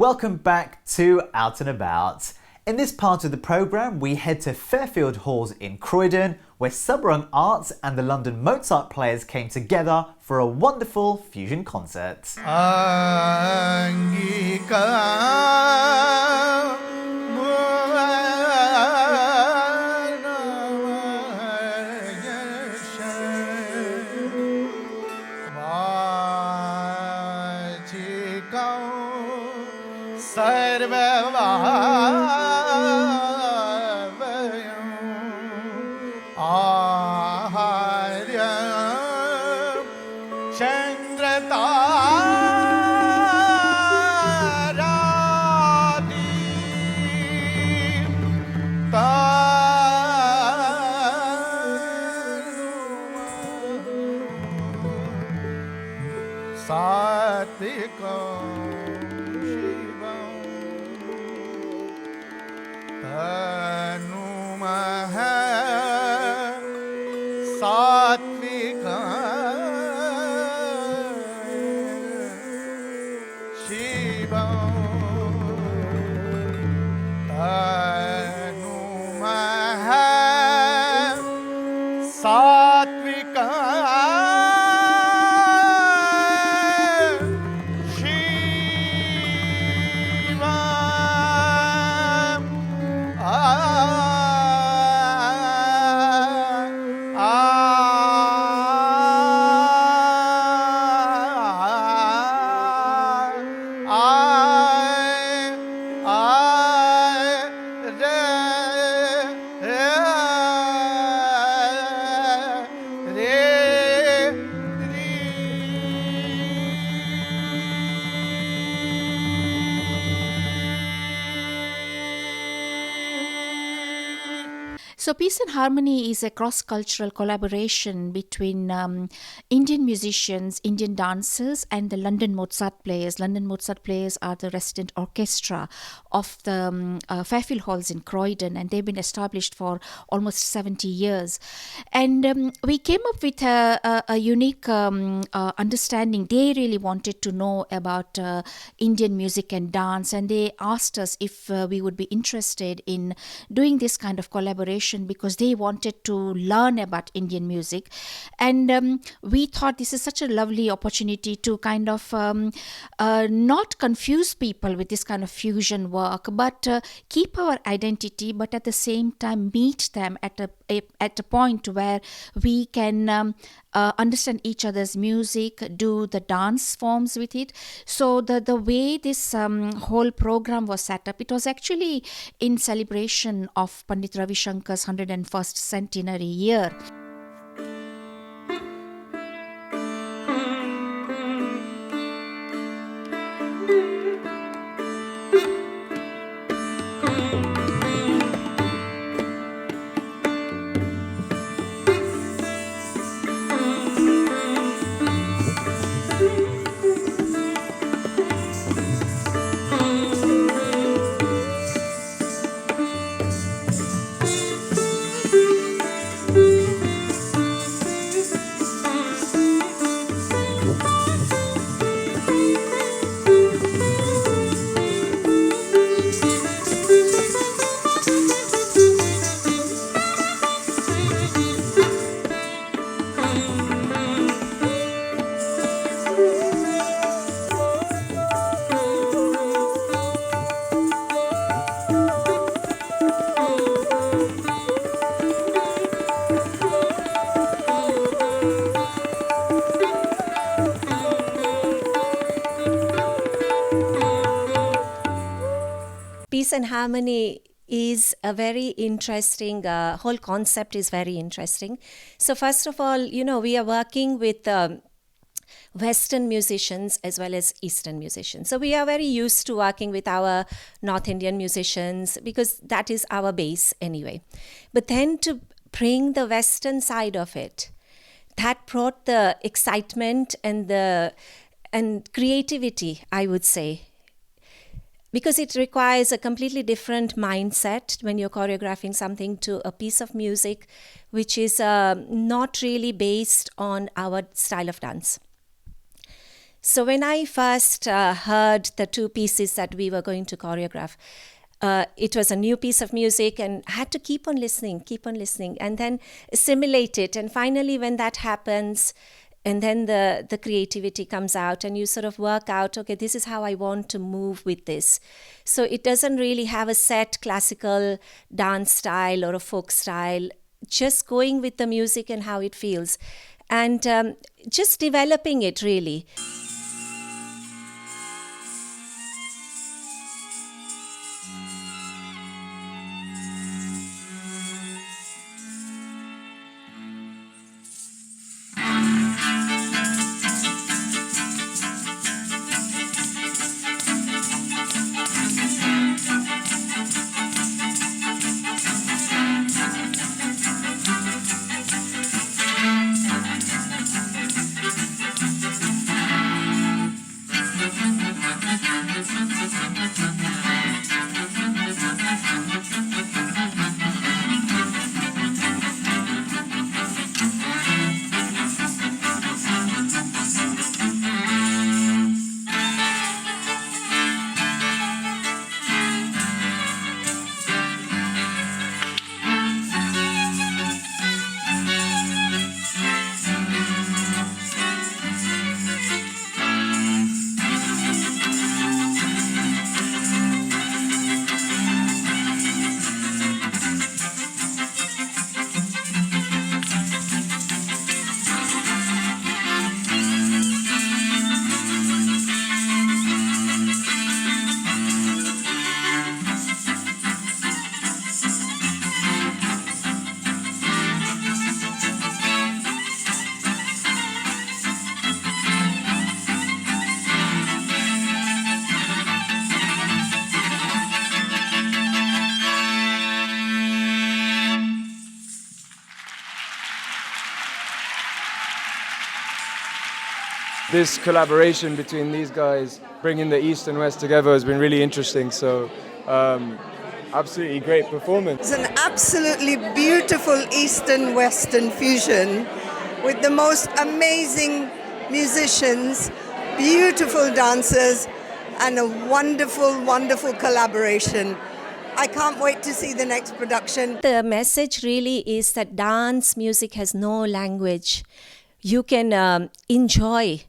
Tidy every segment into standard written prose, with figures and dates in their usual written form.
Welcome back to Out and About. In this part of the programme, we head to Fairfield Halls in Croydon, where Subrung Arts and the London Mozart Players came together for a wonderful fusion concert. So Peace and Harmony is a cross-cultural collaboration between Indian musicians, Indian dancers and the London Mozart Players. London Mozart Players are the resident orchestra of the Fairfield Halls in Croydon, and they've been established for almost 70 years. And we came up with a unique understanding. They really wanted to know about Indian music and dance, and they asked us if we would be interested in doing this kind of collaboration because they wanted to learn about Indian music. And we thought this is such a lovely opportunity to kind of not confuse people with this kind of fusion work, but keep our identity, but at the same time meet them at a point where we can understand each other's music, do the dance forms with it. So the way this whole program was set up, it was actually in celebration of Pandit Ravi Shankar's 101st centenary year. Peace and Harmony is a very interesting, whole concept is very interesting. So first of all, we are working with Western musicians as well as Eastern musicians. So we are very used to working with our North Indian musicians because that is our base anyway. But then to bring the Western side of it, that brought the excitement and creativity, I would say. Because it requires a completely different mindset when you're choreographing something to a piece of music which is not really based on our style of dance. So when I first heard the two pieces that we were going to choreograph, it was a new piece of music, and I had to keep on listening, and then assimilate it. And finally, when that happens, and then the creativity comes out, and you sort of work out, okay, this is how I want to move with this. So it doesn't really have a set classical dance style or a folk style, just going with the music and how it feels, and just developing it really. This collaboration between these guys, bringing the East and West together, has been really interesting. So, absolutely great performance. It's an absolutely beautiful Eastern-Western fusion with the most amazing musicians, beautiful dancers, and a wonderful, wonderful collaboration. I can't wait to see the next production. The message really is that dance music has no language. You can enjoy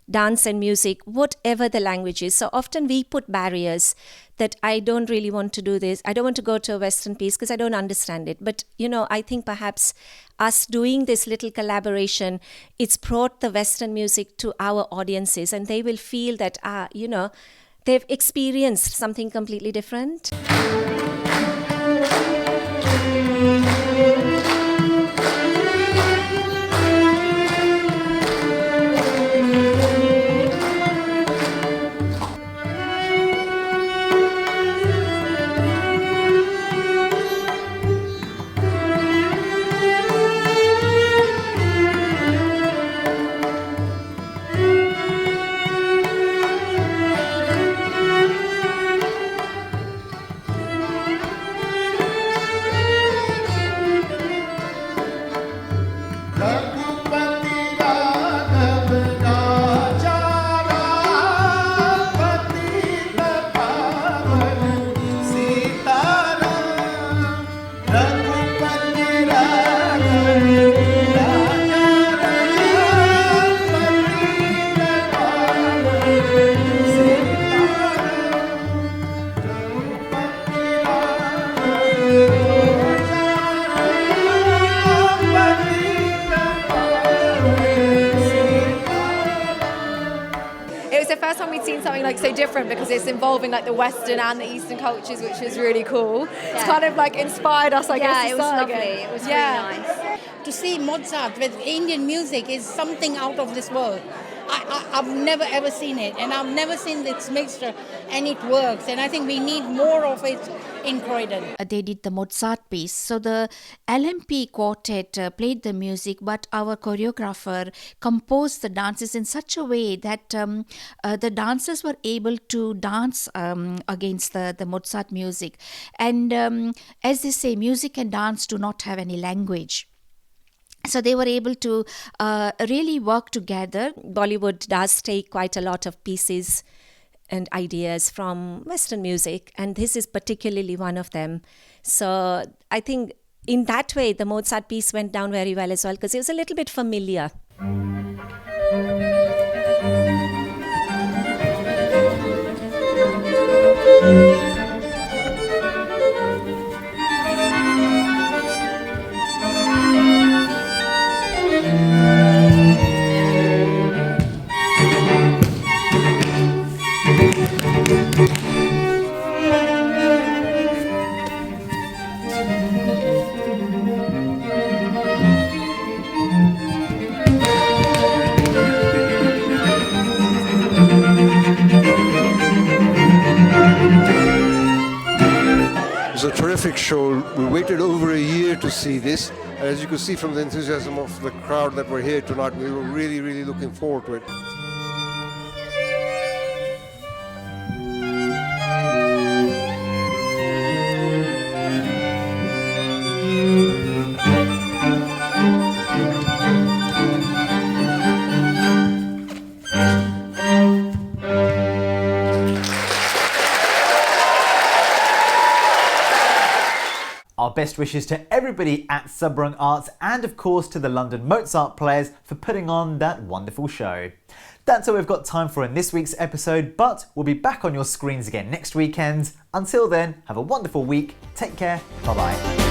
dance and music, whatever the language is. So often we put barriers that I don't really want to do this. I don't want to go to a Western piece because I don't understand it. But, I think perhaps us doing this little collaboration, it's brought the Western music to our audiences, and they will feel that, they've experienced something completely different. So different because it's involving like the Western and the Eastern cultures, which was really cool. Yeah. It's kind of like inspired us, I guess. Yeah, it was lovely. It was really nice. To see Mozart with Indian music is something out of this world. I've never ever seen it, and I've never seen this mixture, and it works. And I think we need more of it in Croydon. They did the Mozart piece. So the LMP quartet played the music, but our choreographer composed the dances in such a way that the dancers were able to dance against the Mozart music. And as they say, music and dance do not have any language. So they were able to really work together. Bollywood does take quite a lot of pieces and ideas from Western music, and this is particularly one of them. So I think in that way, the Mozart piece went down very well as well, because it was a little bit familiar. It was a terrific show. We waited over a year to see this. And as you could see from the enthusiasm of the crowd that were here tonight, we were really, really looking forward to it. Our best wishes to everybody at Subrung Arts and of course to the London Mozart Players for putting on that wonderful show. That's all we've got time for in this week's episode, but we'll be back on your screens again next weekend. Until then, have a wonderful week, take care, bye bye.